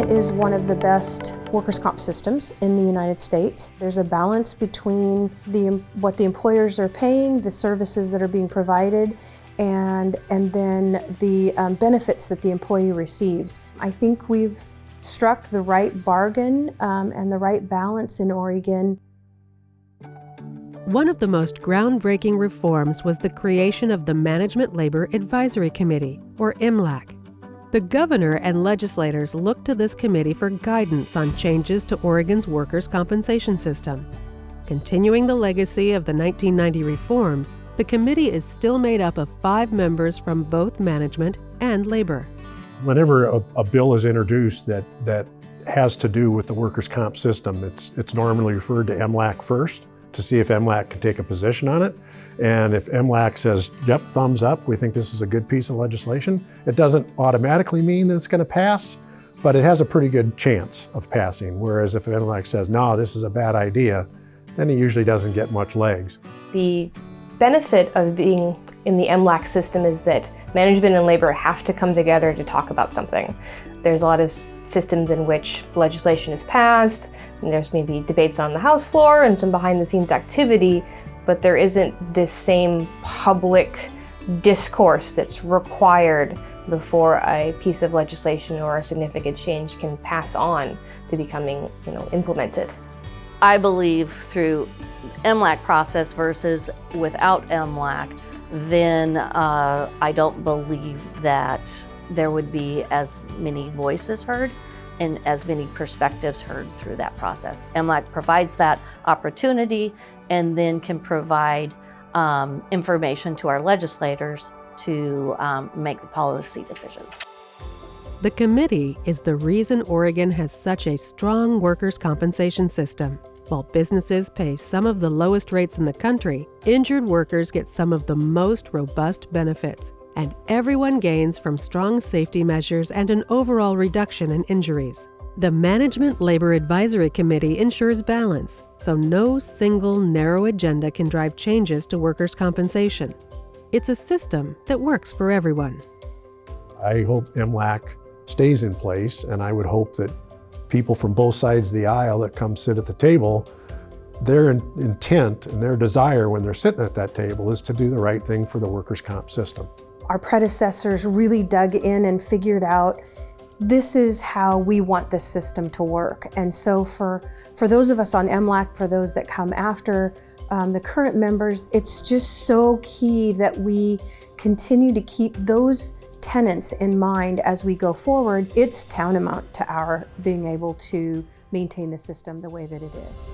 is one of the best workers' comp systems in the United States. There's a balance between what the employers are paying, the services that are being provided, and then the benefits that the employee receives. I think we've struck the right bargain and the right balance in Oregon. One of the most groundbreaking reforms was the creation of the Management Labor Advisory Committee, or MLAC. The governor and legislators looked to this committee for guidance on changes to Oregon's workers' compensation system. Continuing the legacy of the 1990 reforms, the committee is still made up of 5 members from both management and labor. Whenever a bill is introduced that has to do with the workers' comp system, it's normally referred to MLAC first to see if MLAC can take a position on it. And if MLAC says, yep, thumbs up, we think this is a good piece of legislation, it doesn't automatically mean that it's going to pass, but it has a pretty good chance of passing. Whereas if MLAC says, no, this is a bad idea, then it usually doesn't get much legs. The benefit of being in the MLAC system is that management and labor have to come together to talk about something. There's a lot of systems in which legislation is passed, and there's maybe debates on the House floor and some behind-the-scenes activity, but there isn't this same public discourse that's required before a piece of legislation or a significant change can pass on to becoming, implemented. I believe through MLAC process versus without MLAC, then I don't believe that there would be as many voices heard and as many perspectives heard through that process. MLAC provides that opportunity and then can provide information to our legislators to make the policy decisions. The committee is the reason Oregon has such a strong workers' compensation system. While businesses pay some of the lowest rates in the country, injured workers get some of the most robust benefits, and everyone gains from strong safety measures and an overall reduction in injuries. The Management Labor Advisory Committee ensures balance, so no single narrow agenda can drive changes to workers' compensation. It's a system that works for everyone. I hope MLAC stays in place, and I would hope that people from both sides of the aisle that come sit at the table, their intent and their desire when they're sitting at that table is to do the right thing for the workers' comp system. Our predecessors really dug in and figured out this is how we want this system to work. And so for those of us on MLAC, for those that come after the current members, it's just so key that we continue to keep those tenets in mind as we go forward. It's tantamount to our being able to maintain the system the way that it is.